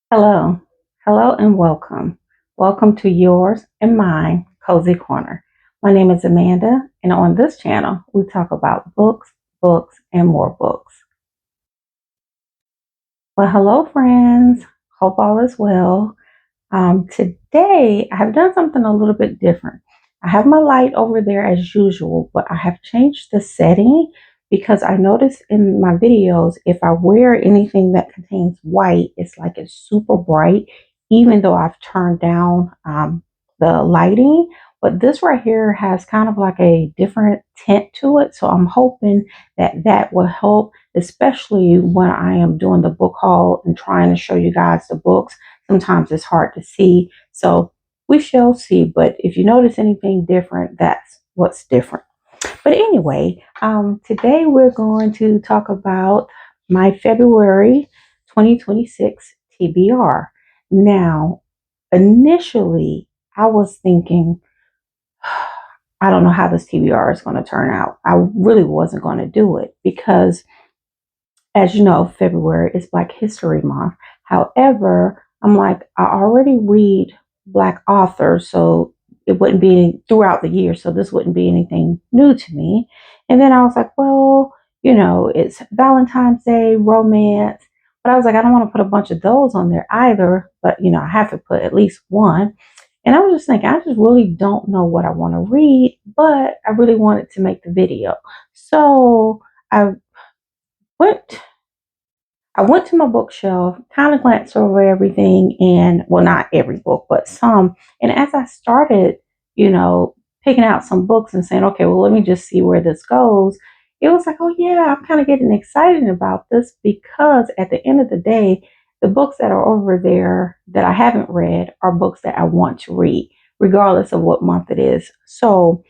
Hello, hello, and welcome. Welcome to yours and mine, Cozy Corner. My name is Amanda, and on this channel, we talk about books, and more books. Well, hello, friends. Hope all is well. Today, I have done something a little bit different. I have my light over there as usual, but I have changed the setting because I noticed in my videos, if I wear anything that contains white, it's like it's super bright, even though I've turned down the lighting. But this right here has kind of like a different tint to it. So I'm hoping that that will help, especially when I am doing the book haul and trying to show you guys the books. Sometimes it's hard to see. So we shall see. But if you notice anything different, that's what's different. But anyway, today we're going to talk about my February 2026 TBR. Now, initially, I was thinking, I don't know how this TBR is going to turn out. I really wasn't going to do it because, as you know, February is Black History Month. However, I'm like, I already read Black authors, so it wouldn't be throughout the year, so this wouldn't be anything new to me. And then I was like, well, it's Valentine's Day, romance, but I was like, I don't want to put a bunch of those on there either, but I have to put at least one. And I was just thinking, I just really don't know what I want to read, but I really wanted to make the video. So I went I went to my bookshelf, kind of glanced over everything, and well, not every book, but some. And as I started, you know, picking out some books and saying, okay, well, let me just see where this goes, it was like, oh, yeah, I'm kind of getting excited about this because at the end of the day, the books that are over there that I haven't read are books that I want to read, regardless of what month it is. So,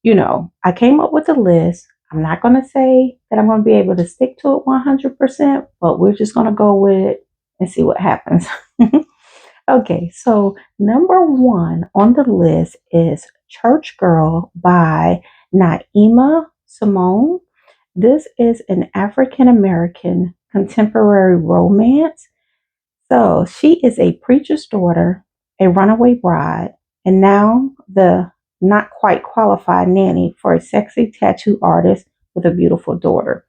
I came up with a list. I'm not going to say that I'm going to be able to stick to it 100%, but we're just going to go with it and see what happens. Okay, so number one on the list is Church Girl by Naima Simone. This is an African American contemporary romance. So she is a preacher's daughter, a runaway bride, and now the not quite qualified nanny for a sexy tattoo artist with a beautiful daughter.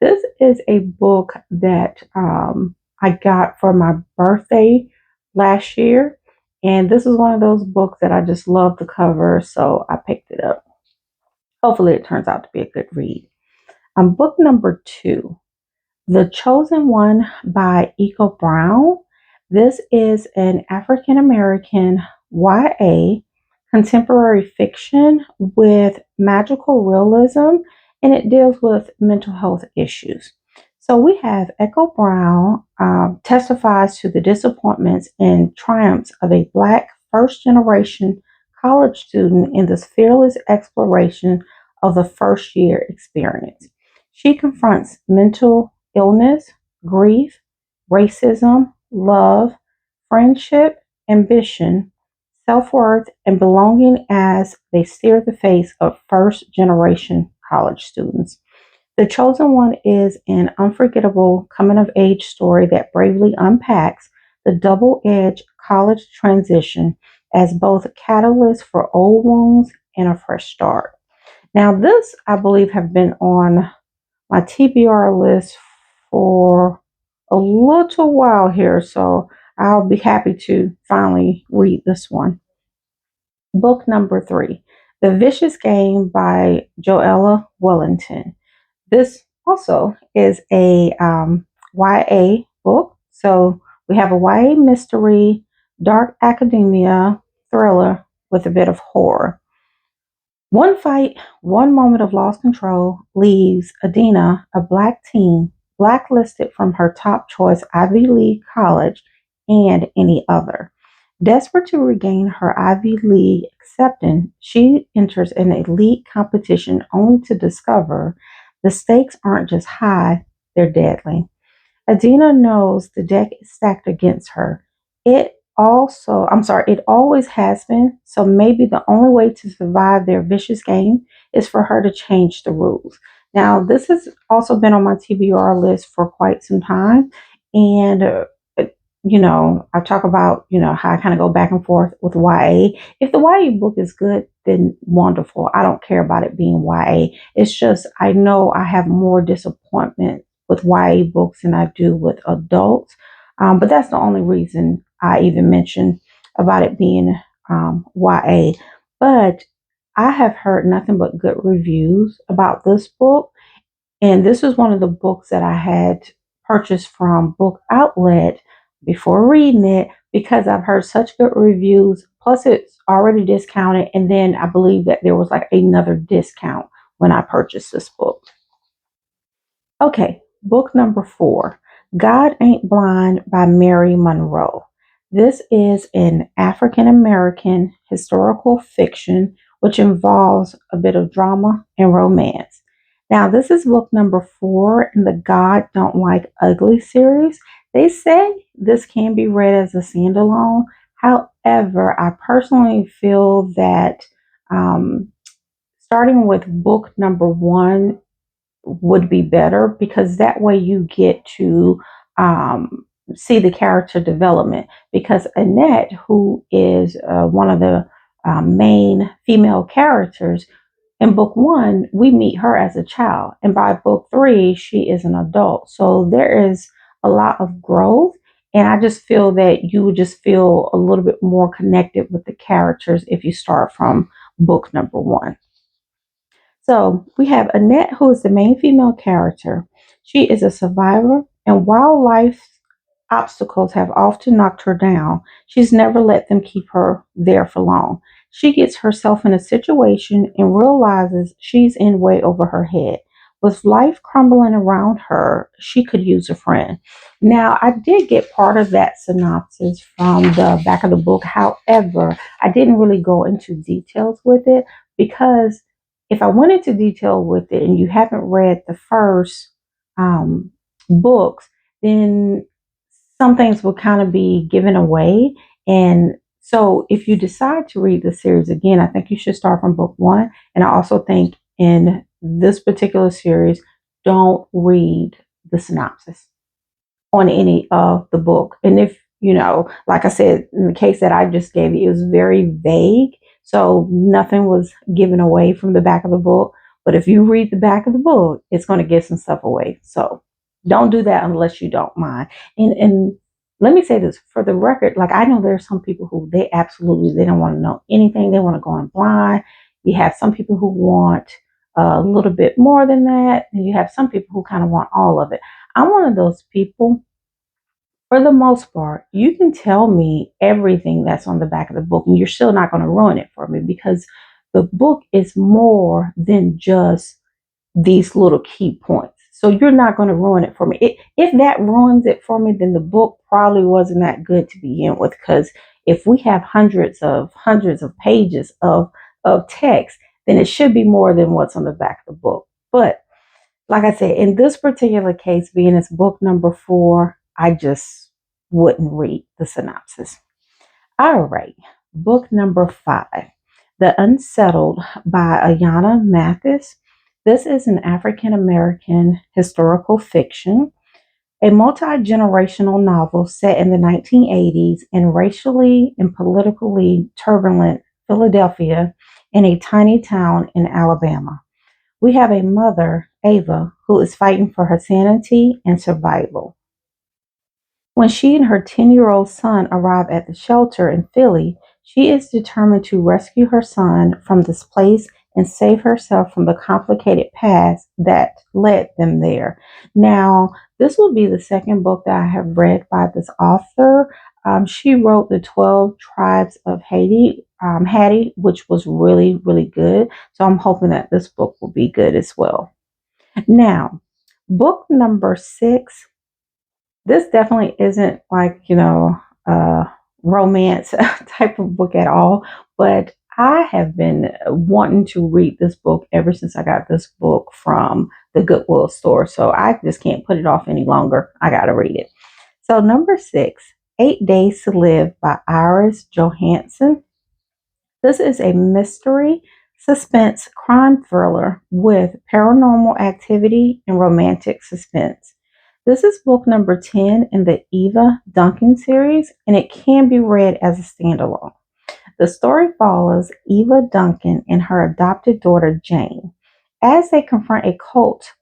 This is a book that I got for my birthday last year. And this is one of those books that I just love the cover, so I picked it up. Hopefully, it turns out to be a good read. Book number two, The Chosen One by Eco Brown. This is an African American YA contemporary fiction with magical realism, and it deals with mental health issues. So we have Echo Brown testifies to the disappointments and triumphs of a Black first generation college student in this fearless exploration of the first year experience. She confronts mental illness, grief, racism, love, friendship, ambition, self worth, and belonging as they steer the face of first generation college students. The Chosen One is an unforgettable coming of age story that bravely unpacks the double edged college transition as both a catalyst for old wounds and a fresh start. Now, this, I believe, have been on my TBR list for a little while here, so I'll be happy to finally read this one. Book number three, The Vicious Game by Joella Wellington. This also is a YA book. So we have a YA mystery, dark academia, thriller with a bit of horror. One fight, one moment of lost control leaves Adina, a Black teen, blacklisted from her top choice Ivy League college and any other. Desperate to regain her Ivy League acceptance, she enters an elite competition only to discover the stakes aren't just high, they're deadly. Adina knows the deck is stacked against her. It always has been, so maybe the only way to survive their vicious game is for her to change the rules. Now, this has also been on my TBR list for quite some time, and I talk about, how I kind of go back and forth with YA. If the YA book is good, then wonderful. I don't care about it being YA. It's just, I know I have more disappointment with YA books than I do with adults. But that's the only reason I even mentioned about it being YA. But I have heard nothing but good reviews about this book. And this is one of the books that I had purchased from Book Outlet before reading it because I've heard such good reviews. Plus, it's already discounted. And then I believe that there was like another discount when I purchased this book. Okay, book number 4, God Ain't Blind by Mary Monroe. This is an African American historical fiction which involves a bit of drama and romance. Now, this is book number 4 in the God Don't Like Ugly series. They say this can be read as a standalone. However, I personally feel that um, starting with book number 1 would be better because that way you get to see the character development. Because Annette, who is one of the main female characters, in book 1, we meet her as a child, and by book 3, she is an adult. So there is a lot of growth. And I just feel that you would just feel a little bit more connected with the characters if you start from book number 1. So we have Annette, who is the main female character. She is a survivor, and while life's obstacles have often knocked her down, she's never let them keep her there for long. She gets herself in a situation and realizes she's in way over her head. With life crumbling around her, she could use a friend. Now, I did get part of that synopsis from the back of the book. However, I didn't really go into details with it because if I went into detail with it and you haven't read the first um, books, then some things will kind of be given away. And so if you decide to read the series again, I think you should start from book 1. And I also think in this particular series, don't read the synopsis on any of the book. And if, like I said, in the case that I just gave you, it was very vague. So nothing was given away from the back of the book. But if you read the back of the book, it's going to give some stuff away. So don't do that unless you don't mind. And let me say this for the record, like I know there are some people who they don't want to know anything. They want to go in blind. You have some people who want a little bit more than that. And you have some people who kind of want all of it. I'm one of those people. For the most part, you can tell me everything that's on the back of the book, and you're still not going to ruin it for me because the book is more than just these little key points. So you're not going to ruin it for me. If that ruins it for me, then the book probably wasn't that good to begin with. Because if we have hundreds of pages of text, then it should be more than what's on the back of the book. But like I said, in this particular case, being it's book number 4, I just wouldn't read the synopsis. All right, book number 5, The Unsettled by Ayanna Mathis. This is an African American historical fiction, a multi generational novel set in the 1980s in racially and politically turbulent Philadelphia in a tiny town in Alabama. We have a mother, Ava, who is fighting for her sanity and survival. When she and her 10-year-old son arrive at the shelter in Philly, she is determined to rescue her son from this place and save herself from the complicated past that led them there. Now, this will be the second book that I have read by this author. She wrote The 12 Tribes of Hattie, which was really, really good. So I'm hoping that this book will be good as well. Now, book number 6, this definitely isn't like, a romance type of book at all, but I have been wanting to read this book ever since I got this book from the Goodwill store. So I just can't put it off any longer. I got to read it. So, number 6, 8 Days to Live by Iris Johansson. This is a mystery, suspense, crime thriller with paranormal activity and romantic suspense. This is book number 10 in the Eva Duncan series, and it can be read as a standalone. The story follows Eva Duncan and her adopted daughter Jane as they confront a cult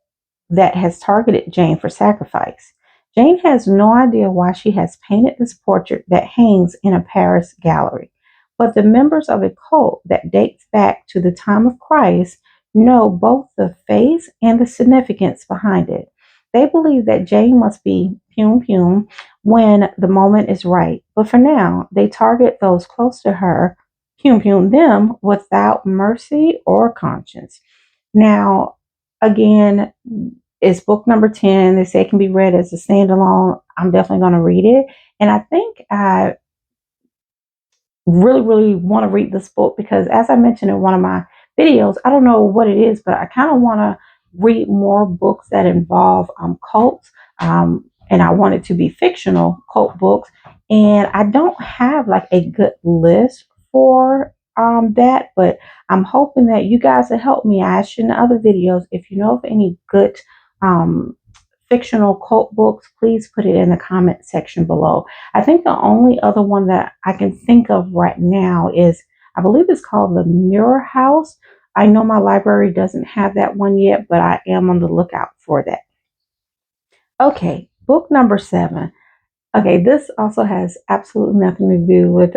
that has targeted Jane for sacrifice. Jane has no idea why she has painted this portrait that hangs in a Paris gallery, but the members of a cult that dates back to the time of Christ know both the face and the significance behind it. They believe that Jane must be Pum Pum when the moment is right, but for now, they target those close to her, Pum Pum them, without mercy or conscience. Now, again, it's book number 10. They say it can be read as a standalone. I'm definitely going to read it. And I think I really, really want to read this book because, as I mentioned in one of my videos, I don't know what it is, but I kind of want to read more books that involve cults. And I want it to be fictional cult books. And I don't have like a good list for that, but I'm hoping that you guys will help me. I asked you in other videos if you know of any good um, fictional cult books, please put it in the comment section below. I think the only other one that I can think of right now is, I believe it's called The Mirror House. I know my library doesn't have that one yet, but I am on the lookout for that. Okay, book number 7. Okay, this also has absolutely nothing to do with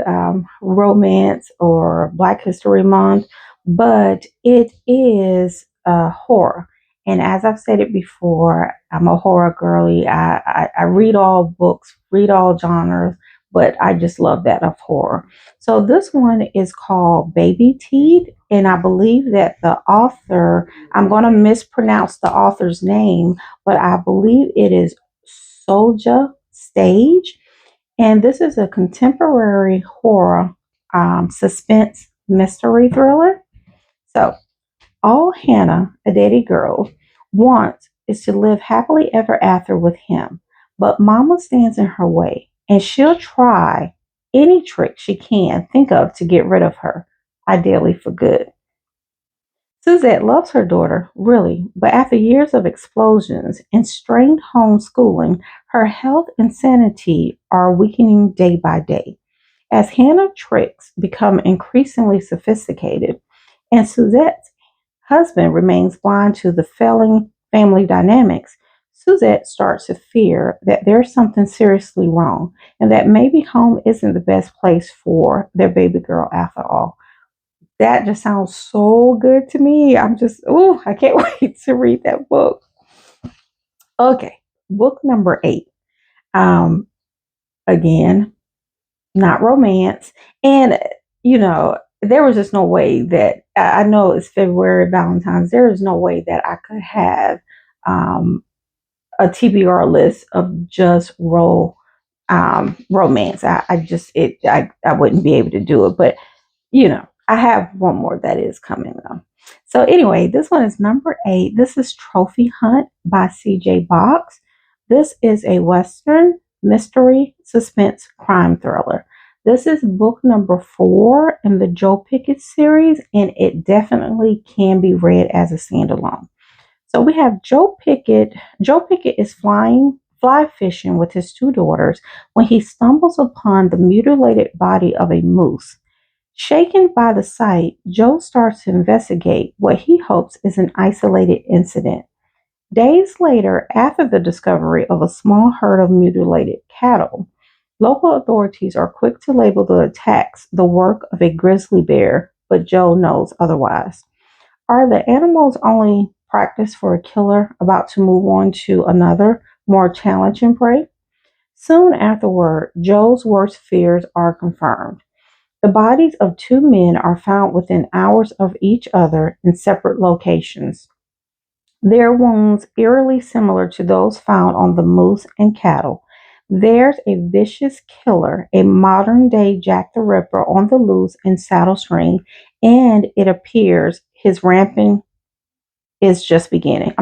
romance or Black History Month, but it is horror. And as I've stated before, I'm a horror girly. I read all books, read all genres, but I just love that of horror. So this one is called Baby Teeth, and I believe that the author, I'm going to mispronounce the author's name, but I believe it is Solja Stage. And this is a contemporary horror suspense mystery thriller. So, all Hannah, a daddy girl, wants is to live happily ever after with him. But Mama stands in her way, and she'll try any trick she can think of to get rid of her, ideally for good. Suzette loves her daughter, really, but after years of explosions and strained homeschooling, her health and sanity are weakening day by day. As Hannah tricks become increasingly sophisticated, and Suzette's husband remains blind to the failing family dynamics, Suzette starts to fear that there's something seriously wrong and that maybe home isn't the best place for their baby girl after all. That just sounds so good to me. I can't wait to read that book. Okay, book number 8. Um, again, not romance. And, there was just no way that I know it's February, Valentine's. There is no way that I could have um, a TBR list of just romance. I wouldn't be able to do it. But I have one more that is coming though. So anyway, this one is number 8. This is Trophy Hunt by C.J. Box. This is a Western mystery suspense crime thriller. This is book number 4 in the Joe Pickett series, and it definitely can be read as a standalone. So we have Joe Pickett. Joe Pickett is fly fishing with his 2 daughters when he stumbles upon the mutilated body of a moose. Shaken by the sight, Joe starts to investigate what he hopes is an isolated incident. Days later, after the discovery of a small herd of mutilated cattle, local authorities are quick to label the attacks the work of a grizzly bear, but Joe knows otherwise. Are the animals only practice for a killer about to move on to another, more challenging prey? Soon afterward, Joe's worst fears are confirmed. The bodies of 2 men are found within hours of each other in separate locations, their wounds eerily similar to those found on the moose and cattle. There's a vicious killer, a modern day Jack the Ripper on the loose in Saddle Spring, and it appears his rampage is just beginning.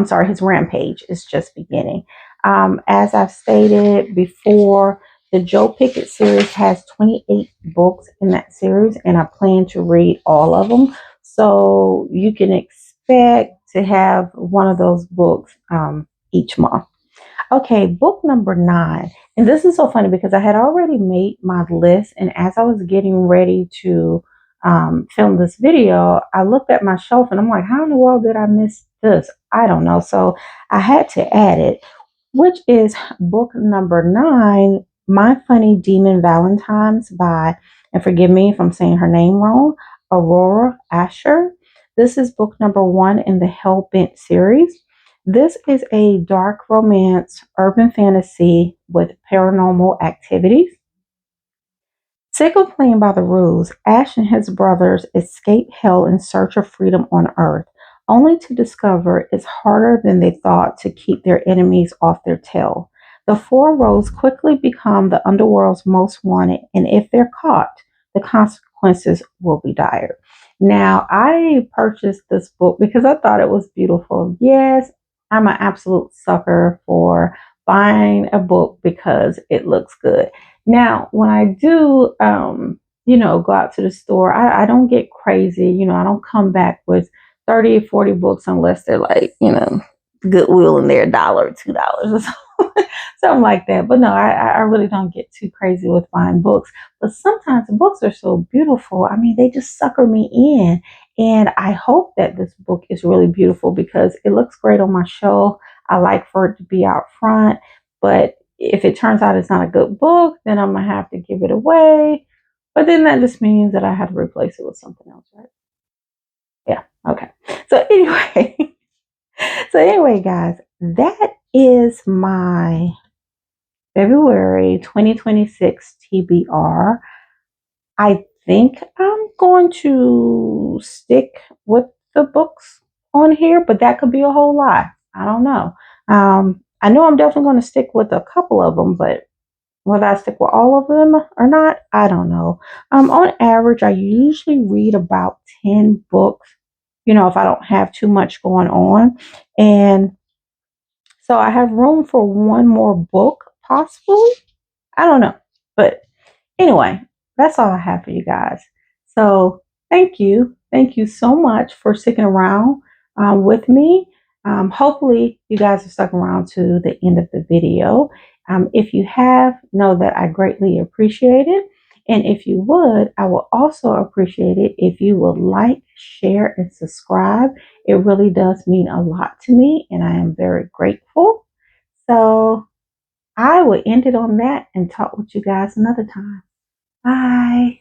As I've stated before, the Joe Pickett series has 28 books in that series, and I plan to read all of them. So you can expect to have one of those books each month. Okay, book number 9. And this is so funny because I had already made my list. And as I was getting ready to film this video, I looked at my shelf and I'm like, how in the world did I miss this? I don't know. So I had to add it, which is book number 9, My Funny Demon Valentines by, and forgive me if I'm saying her name wrong, Aurora Asher. This is book number 1 in the Hellbent series. This is a dark romance, urban fantasy with paranormal activities. Sick of playing by the rules, Ash and his brothers escape hell in search of freedom on Earth, only to discover it's harder than they thought to keep their enemies off their tail. The four rogues quickly become the underworld's most wanted, and if they're caught, the consequences will be dire. Now, I purchased this book because I thought it was beautiful. Yes, I'm an absolute sucker for buying a book because it looks good. Now, when I do, go out to the store, I don't get crazy. I don't come back with 30 or 40 books unless they're like, Goodwill and they're $1 or $2 or something like that. But no, I really don't get too crazy with buying books. But sometimes books are so beautiful. I mean, they just sucker me in. And I hope that this book is really beautiful because it looks great on my shelf. I like for it to be out front. But if it turns out it's not a good book, then I'm gonna have to give it away. But then that just means that I have to replace it with something else, right? Yeah. Okay. So anyway, guys, that is my February 2026 TBR. I think I'm going to stick with the books on here, but that could be a whole lot. I don't know. I know I'm definitely going to stick with a couple of them, but whether I stick with all of them or not, I don't know. On average, I usually read about 10 books, if I don't have too much going on. And so I have room for one more book, possibly. I don't know. But anyway, that's all I have for you guys. So thank you. Thank you so much for sticking around with me. Hopefully, you guys are stuck around to the end of the video. If you have, know that I greatly appreciate it. And if you would, I will also appreciate it if you would like, share, and subscribe. It really does mean a lot to me, and I am very grateful. So I will end it on that and talk with you guys another time. Bye.